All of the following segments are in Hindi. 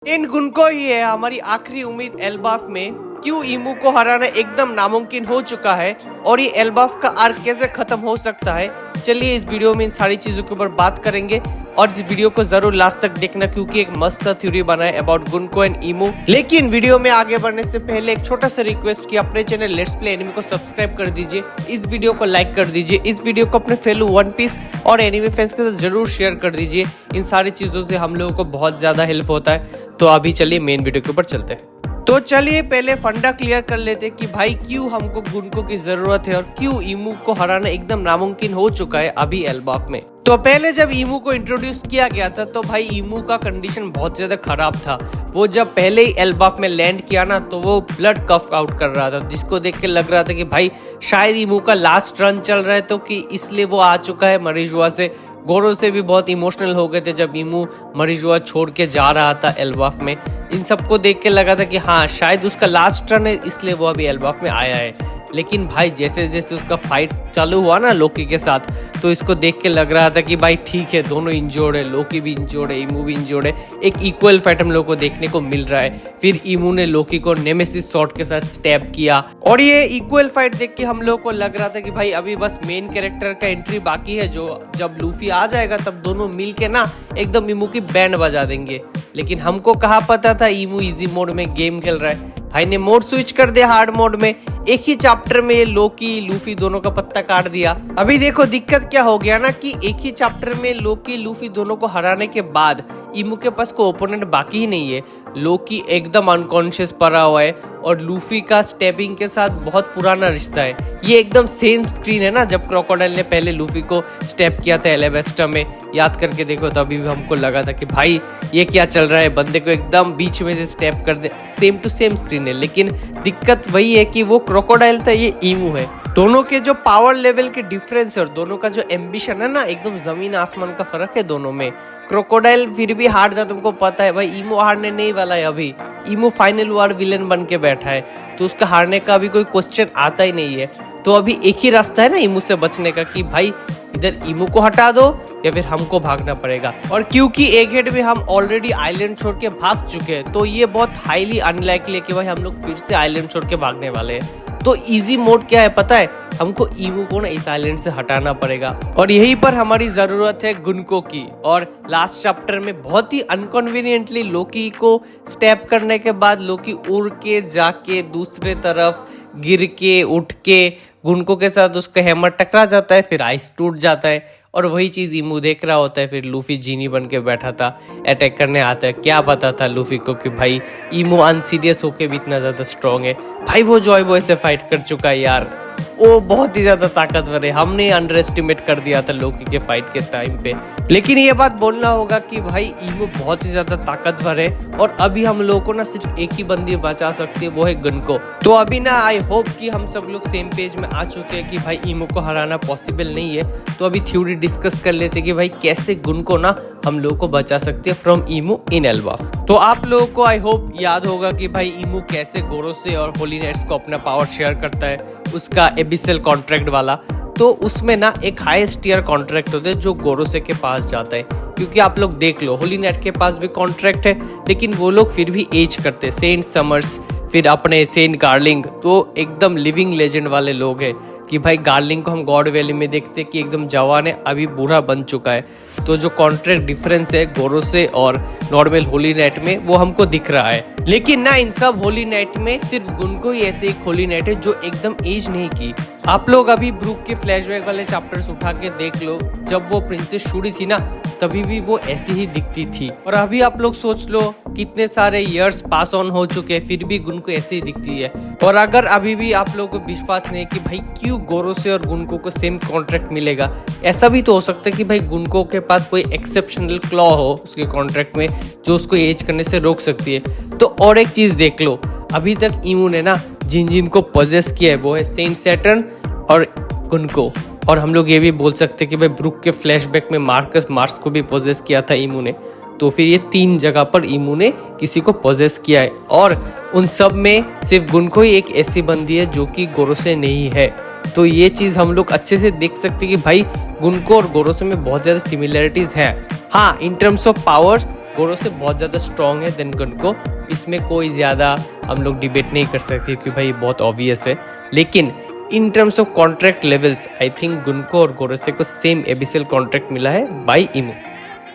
इन गुनको ही है हमारी आखिरी उम्मीद एल्बाफ में। क्यों ईमू को हराना एकदम नामुमकिन हो चुका है और ये एल्बाफ का आर्क कैसे खत्म हो सकता है, चलिए इस वीडियो में इन सारी चीजों के ऊपर बात करेंगे। और इस वीडियो को जरूर लास्ट तक देखना क्योंकि एक मस्त सा थ्योरी बना है अबाउट गुनको एंड ईमू। लेकिन वीडियो में आगे बढ़ने से पहले एक छोटा सा रिक्वेस्ट कि अपने चैनल लेट्स प्ले एनिमे को सब्सक्राइब कर दीजिए, इस वीडियो को लाइक कर दीजिए, इस वीडियो को अपने फेलो वन पीस और एनिमे फैंस के साथ जरूर शेयर कर दीजिए। इन सारी चीजों से हम लोगों को बहुत ज्यादा हेल्प होता है। तो अभी चलिए मेन वीडियो के ऊपर चलते हैं। तो चलिए पहले फंडा क्लियर कर लेते हैं कि भाई क्यों हमको गुनको की जरूरत है और क्यों ईमू को हराना एकदम नामुमकिन हो चुका है अभी एल्बाफ में। तो पहले जब ईमू को इंट्रोड्यूस किया गया था तो भाई ईमू का कंडीशन बहुत ज्यादा खराब था। वो जब पहले ही एल्बाफ में लैंड किया ना तो वो ब्लड कफ आउट कर रहा था, जिसको देख के लग रहा था कि भाई शायद ईमू का लास्ट रन चल रहा है, तो कि इसलिए वो आ चुका है मरीजुआ से। गोरो से भी बहुत इमोशनल हो गए थे जब ईमू मरीजुआ छोड़ के जा रहा था एल्बाफ में। इन सबको देख के लगा था कि हाँ शायद उसका लास्ट रन है, इसलिए वो अभी एल्बाफ में आया है। लेकिन भाई जैसे जैसे उसका फाइट चालू हुआ ना लोकी के साथ, तो इसको देख के लग रहा था कि भाई ठीक है दोनों इंजोर्ड है, लोकी भी इंजोर्ड है, ईमू भी इंजोर्ड है। एक इक्वल फाइट हम लोग को देखने को मिल रहा है। फिर ईमू ने लोकी को नेमेसिस शॉट के साथ स्टैब किया और ये इक्वल फाइट देख के हम लोग को लग रहा था कि भाई अभी बस मेन कैरेक्टर का एंट्री बाकी है, जो जब लूफी आ जाएगा तब दोनों मिल के ना एकदम ईमू की बैंड बजा देंगे। लेकिन हमको कहाँ पता था ईमू इजी मोड में गेम खेल रहा है। भाई ने मोड स्विच कर दिया हार्ड मोड में। एक ही चैप्टर में ये लोकी लूफी दोनों का पत्ता काट दिया। अभी देखो दिक्कत क्या हो गया ना कि एक ही चैप्टर में लोकी लूफी दोनों को हराने के बाद ईमू के पास कोई ओपोनेंट बाकी ही नहीं है। लोकी एकदम अनकॉन्शियस पड़ा हुआ है और लूफी का स्टेपिंग के साथ बहुत पुराना रिश्ता है। ये एकदम सेम स्क्रीन है ना जब क्रोकोडाइल ने पहले लूफी को स्टेप किया था एलेवेस्टा में, याद करके देखो तभी भी हमको लगा था कि भाई ये क्या चल रहा है, बंदे को एकदम बीच में से स्टेप कर दे। सेम टू सेम स्क्रीन है, लेकिन दिक्कत वही है कि वो क्रोकोडाइल था, ये ईमू है। दोनों के जो पावर लेवल के डिफरेंस है और दोनों का जो एम्बिशन है ना एकदम जमीन आसमान का फर्क है दोनों में। क्रोकोडाइल फिर भी हार जाता, तुमको पता है भाई ईमू हारने नहीं वाला है। अभी ईमू फाइनल वार विलेन बन के बैठा है तो उसका हारने का अभी कोई क्वेश्चन आता ही नहीं है। तो अभी एक ही रास्ता है ना ईमू से बचने का कि भाई इधर ईमू को हटा दो या फिर हमको भागना पड़ेगा। और क्योंकि एक हेड में हम ऑलरेडी आइलैंड छोड़ के भाग चुके हैं तो ये बहुत हाईली अनलाइकली है कि भाई हम लोग फिर से आइलैंड छोड़ के भागने वाले हैं। तो इजी मोड क्या है पता है, हमको ईमू को ना इस आइलैंड से हटाना पड़ेगा और यहीं पर हमारी जरूरत है गुनको की। और लास्ट चैप्टर में बहुत ही अनकन्वीनियंटली लोकी को स्टेप करने के बाद लोकी उड़ के जाके दूसरे तरफ गिर के उठ के गुनको के साथ उसका हैमर टकरा जाता है, फिर आइस टूट जाता है और वही चीज ईमू देख रहा होता है। फिर लूफी जीनी बन के बैठा था, अटैक करने आता है। क्या पता था लूफी को कि भाई ईमू अनसीरियस होके भी इतना ज्यादा स्ट्रांग है। भाई वो जॉय बॉय से फाइट कर चुका है यार, वो बहुत ही ज्यादा ताकतवर है। हमने अंडर एस्टिमेट कर दिया था लोकी के फाइट के टाइम पे। लेकिन ये बात बोलना होगा कि भाई ईमू बहुत ही ज्यादा ताकतवर है और अभी हम लोगों को ना सिर्फ एक ही बंदी बचा सकती है, वो है गुनको। तो अभी ना आई होप कि हम सब लोग सेम पेज में आ चुके हैं कि भाई ईमू को हराना पॉसिबल नहीं है। तो अभी थ्योरी डिस्कस कर लेते हैं कि भाई कैसे गुनको ना हम लोगों को बचा सकते हैं फ्रॉम ईमू इन एल्बाफ। तो आप लोगों को आई होप याद होगा कि भाई ईमू कैसे गोरो से और होली नाइट्स को अपना पावर शेयर करता है, उसका एबिसल कॉन्ट्रैक्ट वाला। तो उसमें ना एक हाईएस्ट टियर कॉन्ट्रैक्ट होता है जो गोरोसे के पास जाता है। क्योंकि आप लोग देख लो होली नाइट के पास भी कॉन्ट्रैक्ट है, लेकिन वो लोग फिर भी एज करते हैं। सेंट समर्स, फिर अपने सेंट गार्लिंग तो एकदम लिविंग लेजेंड वाले लोग हैं कि भाई गार्लिंग को हम गॉड वैली में देखते कि एकदम जवान है, अभी बूढ़ा बन चुका है। तो जो कॉन्ट्रैक्ट डिफरेंस है गोरोसे और नॉर्मल होली नाइट में वो हमको दिख रहा है। लेकिन ना इन सब होली नाइट में सिर्फ गुनको ही ऐसे एक होली नाइट है जो एकदम एज नहीं की। आप लोग अभी ब्रूक के फ्लैशबैक वाले चैप्टर्स उठा के देख लो, जब वो प्रिंसेस शूरी थी ना तभी भी वो ऐसी ही दिखती थी। और अभी आप लोग सोच लो कितने सारे इयर्स पास ऑन हो चुके हैं फिर भी गुनको ऐसे ही दिखती है। और अगर अभी भी आप लोगों को विश्वास नहीं है कि भाई क्यों गोरोसे और गुनको को सेम कॉन्ट्रैक्ट मिलेगा, ऐसा भी तो हो सकता है कि भाई गुनको के पास कोई एक्सेप्शनल क्लॉ हो उसके कॉन्ट्रैक्ट में जो उसको एज करने से रोक सकती है। तो और एक चीज देख लो, अभी तक ईमू ने ना जिन जिन को पजेस किया है वो है सेंट सैटर्न और गुनको। और हम लोग ये भी बोल सकते हैं कि भाई ब्रूक के फ्लैशबैक में मार्कस मार्स को भी पोजेस किया था ईमू ने। तो फिर ये 3 जगह पर ईमू ने किसी को पोजेस किया है और उन सब में सिर्फ गुनको ही एक ऐसी बंदी है जो कि गोरोसे नहीं है। तो ये चीज हम लोग अच्छे से देख सकते हैं कि भाई गुनको और गोरोसे में बहुत ज्यादा सिमिलरिटीज है। हाँ इन टर्म्स ऑफ पावर्स गोरोसे बहुत ज़्यादा स्ट्रॉन्ग है देन गुनको, इसमें कोई ज़्यादा हम लोग डिबेट नहीं कर सकते क्योंकि भाई बहुत ऑब्वियस है। लेकिन in terms of contract levels I think गुनको और गोरोसे को सेम एबिसल कॉन्ट्रैक्ट मिला है बाय इमू।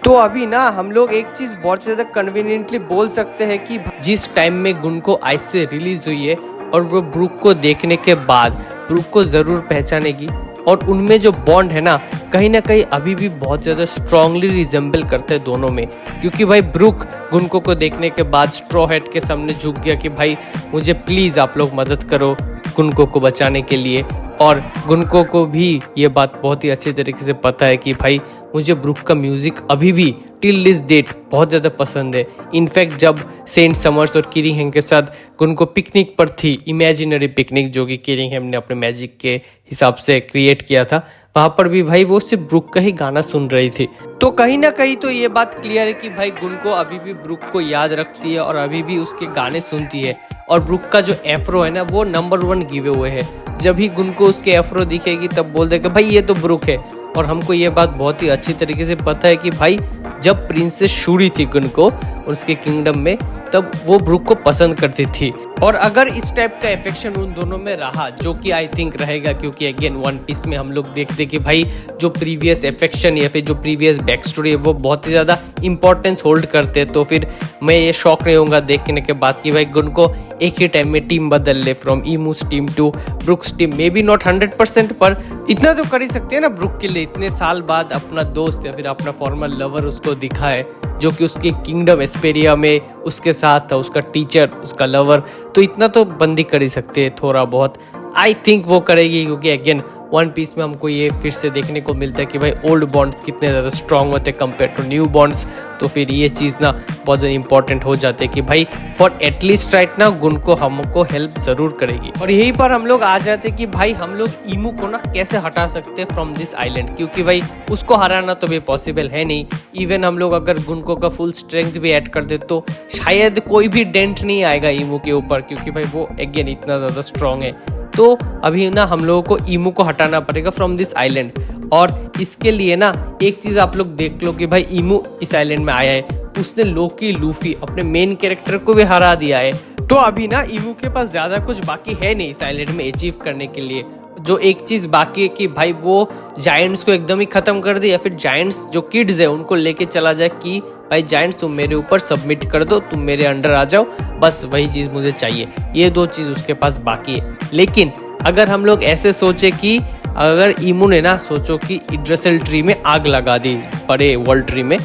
तो अभी ना हम लोग एक चीज बहुत ज़्यादा कन्वीनियंटली बोल सकते हैं कि जिस टाइम में गुनको आइस से रिलीज हुई है और वो ब्रूक को देखने के बाद ब्रूक को ज़रूर पहचानेगी और उनमें जो बॉन्ड है ना कहीं अभी भी बहुत ज़्यादा स्ट्रांगली रिजेंबल करते हैं दोनों में। क्योंकि भाई ब्रूक गुनको को देखने के बाद स्ट्रॉ हेड के सामने झुक गया कि भाई मुझे प्लीज़ आप लोग मदद करो गुनको को बचाने के लिए, और गुनको को भी ये बात बहुत ही अच्छे तरीके से पता है कि भाई मुझे ब्रूक का म्यूज़िक अभी भी टिल दिस डेट बहुत ज़्यादा पसंद है। इनफैक्ट जब सेंट समर्स और किरिंगहैम के साथ गुनको पिकनिक पर थी, इमेजिनरी पिकनिक जो कि किरिंगहैम ने अपने मैजिक के हिसाब से क्रिएट किया था, वहाँ पर भी भाई वो सिर्फ ब्रूक का ही गाना सुन रही थी। तो कहीं ना कहीं तो ये बात क्लियर है कि भाई गुनको अभी भी ब्रूक को याद रखती है और अभी भी उसके गाने सुनती है। और ब्रूक का जो एफ्रो है ना वो नंबर 1 गिवे हुए है। जब भी गुनको उसके एफ्रो दिखेगी तब बोल देगा भाई ये तो ब्रूक है। और हमको ये बात बहुत ही अच्छी तरीके से पता है कि भाई जब प्रिंसेस शूरी थी गुनको उसके किंगडम में तब वो ब्रूक को पसंद करती थी। और अगर इस टाइप का अफेक्शन उन दोनों में रहा, जो कि आई थिंक रहेगा, क्योंकि अगेन वन पीस में हम लोग देखते कि भाई जो प्रीवियस अफेक्शन या फिर जो प्रीवियस बैक स्टोरी है वो बहुत ही ज़्यादा इंपॉर्टेंस होल्ड करते हैं। तो फिर मैं ये शौक नहीं होऊंगा देखने के बाद कि भाई गुनको एक ही टाइम में टीम बदल ले, from Imu's team to Brooks team. May be not 100% पर इतना तो कर ही सकते हैं ना ब्रूक के लिए, इतने साल बाद अपना दोस्त या फिर अपना फॉर्मर लवर उसको दिखा है जो कि उसके किंगडम एस्पेरिया में उसके साथ था, उसका टीचर, उसका लवर। तो इतना तो बंदी कर ही सकते हैं थोड़ा बहुत। आई थिंक वो करेगी क्योंकि अगेन वन पीस में हमको ये फिर से देखने को मिलता है कि भाई ओल्ड बॉन्ड्स कितने ज़्यादा स्ट्रांग होते हैं कंपेयर टू न्यू बॉन्ड्स। तो फिर ये चीज़ ना बहुत ज़्यादा इंपॉर्टेंट हो जाते हैं कि भाई फॉर एटलीस्ट राइट ना गुनको हमको हेल्प ज़रूर करेगी। और यहीं पर हम लोग आ जाते हैं कि भाई हम लोग इमू को ना कैसे हटा सकते हैं फ्रॉम दिस आइलैंड, क्योंकि भाई उसको हराना तो भी पॉसिबल है नहीं। इवन हम लोग अगर गुनको का फुल स्ट्रेंथ भी ऐड कर दे तो शायद कोई भी डेंट नहीं आएगा इमू के ऊपर, क्योंकि भाई वो अगेन इतना ज़्यादा स्ट्रांग है। तो अभी ना हम लोगों को इमू को हटाना पड़ेगा फ्रॉम दिस आइलैंड। और इसके लिए ना एक चीज़ आप लोग देख लो कि भाई इमू इस आइलैंड में आया है, उसने लोकी लूफी अपने मेन कैरेक्टर को भी हरा दिया है। तो अभी ना इमू के पास ज़्यादा कुछ बाकी है नहीं इस आइलैंड में अचीव करने के लिए। जो एक चीज़ बाकी है कि भाई वो जायंट्स को एकदम ही ख़त्म कर दे या फिर जायंट्स जो किड्स है उनको लेके चला जाए कि भाई जायंट्स तुम मेरे ऊपर सबमिट कर दो, तुम मेरे अंडर आ जाओ, बस वही चीज़ मुझे चाहिए। ये 2 चीज़ उसके पास बाकी है। लेकिन अगर हम लोग ऐसे सोचे कि अगर इमू ने ना सोचो कि इड्रेसल ट्री में आग लगा दी बड़े वर्ल्ड ट्री में,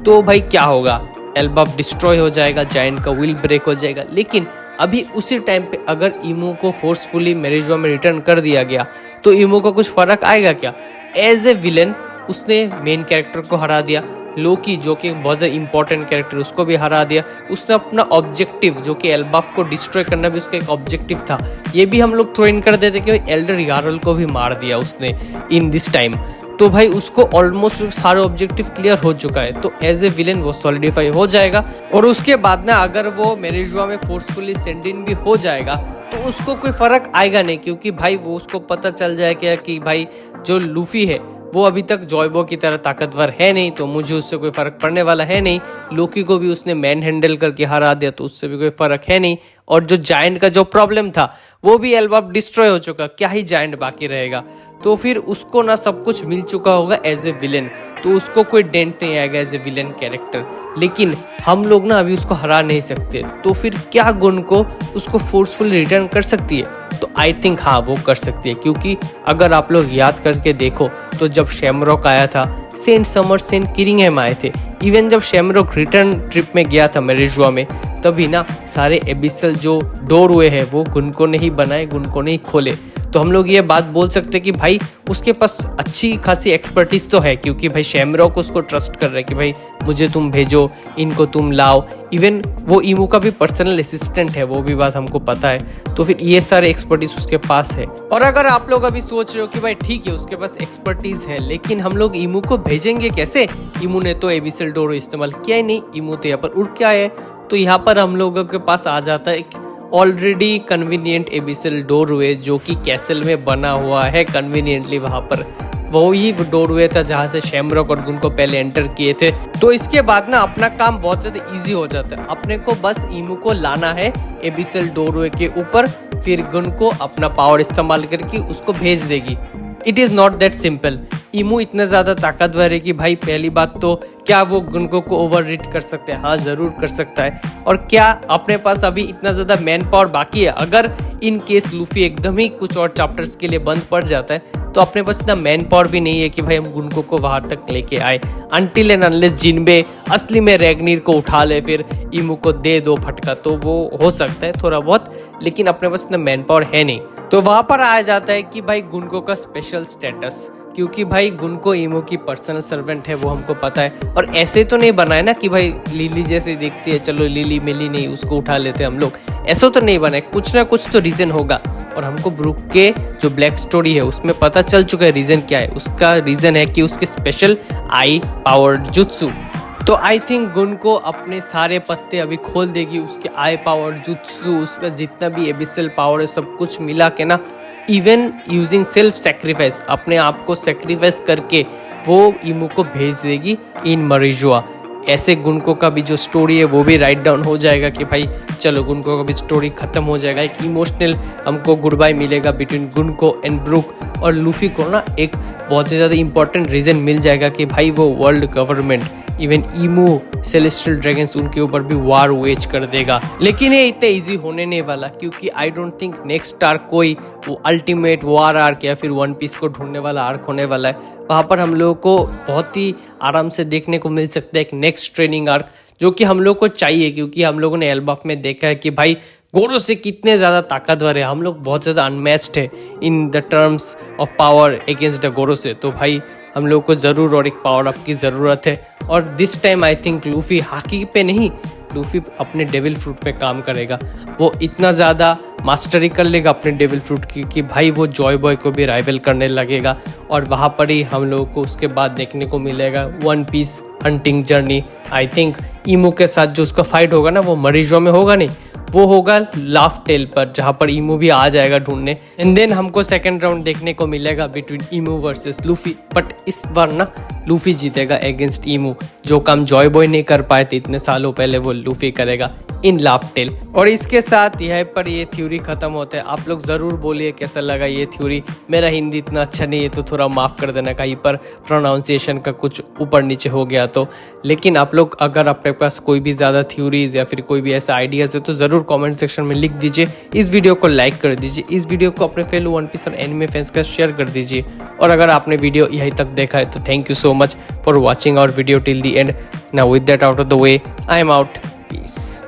तो भाई क्या होगा, एल्बाफ डिस्ट्रॉय हो जाएगा, जायंट का विल ब्रेक हो जाएगा। लेकिन अभी उसी टाइम पे अगर इमू को फोर्सफुली मेरेजो में रिटर्न कर दिया गया तो इमू को कुछ फर्क आएगा क्या? एज ए विलन उसने मेन कैरेक्टर को हरा दिया, लोकी जो कि बहुत ज़्यादा इंपॉर्टेंट कैरेक्टर उसको भी हरा दिया। उसने अपना ऑब्जेक्टिव जो कि एल्बाफ को डिस्ट्रॉय करना भी उसका एक ऑब्जेक्टिव था, ये भी हम लोग थ्रो इन कर देते कि एल्डर यारल को भी मार दिया उसने इन दिस टाइम। तो भाई उसको ऑलमोस्ट सारे ऑब्जेक्टिव क्लियर हो चुका है, तो एज ए विलन वो सॉलिडिफाई हो जाएगा। और उसके बाद ना अगर वो मेरेजुआ में फोर्सफुली सेंड इन भी हो जाएगा तो उसको कोई फर्क आएगा नहीं, क्योंकि भाई वो उसको पता चल जाएगा कि भाई जो लूफी है वो अभी तक जॉयबो की तरह ताकतवर है नहीं, तो मुझे उससे कोई फर्क पड़ने वाला है नहीं। लोकी को भी उसने मैन हैंडल करके हरा दिया तो उससे भी कोई फर्क है नहीं। और जो जायंट का जो प्रॉब्लम था वो भी एल्बाफ डिस्ट्रॉय हो चुका, क्या ही जायंट बाकी रहेगा। तो फिर उसको ना सब कुछ मिल चुका होगा एज ए विलन, तो उसको कोई डेंट नहीं आएगा एज ए विलन कैरेक्टर। लेकिन हम लोग ना अभी उसको हरा नहीं सकते, तो फिर क्या गुनको उसको फोर्सफुली रिटर्न कर सकती है? तो आई थिंक हाँ वो कर सकती है, क्योंकि अगर आप लोग याद करके देखो तो जब शैमरॉक आया था सेंट समर्स सेंट किरिंगहैम आए थे। इवन जब शैमरॉक रिटर्न ट्रिप में गया था मेरेजुआ में तभी ना सारे एबिसल जो डोर हुए हैं वो गुनको ने ही बनाए, गुनको ने ही खोले। तो हम लोग ये बात बोल सकते हैं कि भाई उसके पास अच्छी खासी एक्सपर्टीज तो है, क्योंकि भाई शैमरॉक उसको ट्रस्ट कर रहा है कि भाई मुझे तुम भेजो, इनको तुम लाओ। इवन वो इमू का भी पर्सनल असिस्टेंट है, वो भी बात हमको पता है। तो फिर ये सारे एक्सपर्टीज उसके पास है। और अगर आप लोग अभी सोच रहे हो कि भाई ठीक है उसके पास एक्सपर्टीज है, लेकिन हम लोग इमू को भेजेंगे कैसे? इमू ने तो एबिसल डोर इस्तेमाल किया ही नहीं, इमू तो यहाँ पर उड़ के आया है। तो यहाँ पर हम लोगों के पास आ जाता है एक ऑलरेडी कन्वीनियंट एबिसल डोरवे जो कि कैसल में बना हुआ है कन्वीनियंटली वहाँ पर। वही डोरवे था जहाँ से शैमरॉक और गुनको पहले एंटर किए थे। तो इसके बाद ना अपना काम बहुत ज्यादा इजी हो जाता है। अपने को बस ईमू को लाना है एबिसल डोरवे के ऊपर, फिर गुनको अपना पावर इस्तेमाल करके उसको भेज देगी। It is not that simple. Imu इतना ज्यादा ताकतवर है कि भाई पहली बात तो क्या वो गुनको को ओवररीड कर सकते हैं? हाँ जरूर कर सकता है। और क्या अपने पास अभी इतना ज्यादा मैन पावर बाकी है? अगर इन केस लूफी एकदम ही कुछ और चैप्टर्स के लिए बंद पड़ जाता है तो अपने पास इतना मैन पावर भी नहीं है कि भाई हम गुनको को वहां तक लेके आए। अनटिल एंड अनलेस जिनबे असली में रैग्नीर को उठा ले, फिर ईमू को दे दो फटका, तो वो हो सकता है थोड़ा बहुत, लेकिन अपने पास इतना मैन पावर है नहीं। तो वहां पर आ जाता है कि भाई गुनको का स्पेशल स्टेटस, क्योंकि भाई गुनको ईमू की पर्सनल सर्वेंट है, वो हमको पता है। और ऐसे तो नहीं बना है ना कि भाई लिली जैसे दिखती है, चलो लिली मिली नहीं उसको उठा लेते हम लोग, ऐसा तो नहीं बना है। कुछ ना कुछ तो रीजन होगा। और हमको ब्रूक के जो ब्लैक स्टोरी है उसमें पता चल चुका है रीजन क्या है। उसका रीजन है कि उसके स्पेशल आई पावर्ड जुत्सु। तो आई थिंक गुनको अपने सारे पत्ते अभी खोल देगी, उसके आई पावर जुत्सु, उसका जितना भी एबिसल पावर है सब कुछ मिला के ना, इवन यूजिंग सेल्फ सेक्रीफाइस, अपने आप को सेक्रीफाइस करके वो ईमू को भेज देगी इन मरीजुआ। ऐसे गुनको का भी जो स्टोरी है वो भी राइट डाउन हो जाएगा कि भाई चलो गुनको का भी स्टोरी खत्म हो जाएगा। एक इमोशनल हमको गुड बाय मिलेगा बिटवीन गुनको एंड ब्रूक। और लूफी को ना एक बहुत ही ज़्यादा इंपॉर्टेंट रीज़न मिल जाएगा कि भाई वो world government, even Imu, celestial dragons, उनके ऊपर भी वार वेज कर देगा। लेकिन ये इतना इजी होने नहीं वाला, क्योंकि I don't think next arc कोई वो अल्टीमेट वार आर्क या फिर वन पीस को ढूंढने वाला आर्क होने वाला है। वहाँ पर हम लोगों को बहुत ही आराम से देखने को मिल सकता है एक नेक्स्ट ट्रेनिंग आर्क, जो कि हम लोग को चाहिए, क्योंकि हम लोगों ने एल्बाफ में देखा है कि भाई गोरो से कितने ज़्यादा ताकतवर है। हम लोग बहुत ज़्यादा अनमैच्ड है in the terms of power against the गोरो से। तो भाई हम लोग को ज़रूर और एक पावर अप की ज़रूरत है। और this time I think Luffy hockey पे नहीं, लूफी अपने डेविल फ्रूट पे काम करेगा। वो इतना ज़्यादा मास्टरी कर लेगा अपने डेविल फ्रूट की कि भाई वो जॉय बॉय को भी राइवल करने लगेगा। और वहाँ पर ही हम लोगों को उसके बाद देखने को मिलेगा one piece hunting journey. I think Imu के साथ जो उसका फाइट होगा ना, वो मरीजों में होगा नहीं, वो होगा लाफ टेल पर, जहाँ पर ईमू भी आ जाएगा ढूंढने। एंड देन हमको सेकंड राउंड देखने को मिलेगा बिटवीन ईमू वर्सेस लूफी। बट इस बार ना लूफी जीतेगा अगेंस्ट ईमू। जो काम जॉय बॉय नहीं कर पाए थे इतने सालों पहले, वो लूफी करेगा इन लाफ टेल। और इसके साथ यह पर ये थ्योरी खत्म होता है। आप लोग ज़रूर बोलिए कैसा लगा ये थ्योरी। मेरा हिंदी इतना अच्छा नहीं है तो थोड़ा माफ़ कर देना, कहीं पर प्रोनाउंसिएशन का कुछ ऊपर नीचे हो गया तो। लेकिन आप लोग अगर आपके पास कोई भी ज़्यादा थ्योरीज या फिर कोई भी ऐसा आइडियाज़ है तो ज़रूर कमेंट सेक्शन में लिख दीजिए। इस वीडियो को लाइक कर दीजिए, इस वीडियो को अपने फेलो वन पीस और एनिमे फैंस का शेयर कर दीजिए। और अगर आपने वीडियो यहीं तक देखा है तो thank you so much for watching our video till the end. Now with that out of the way, I am out. Piece.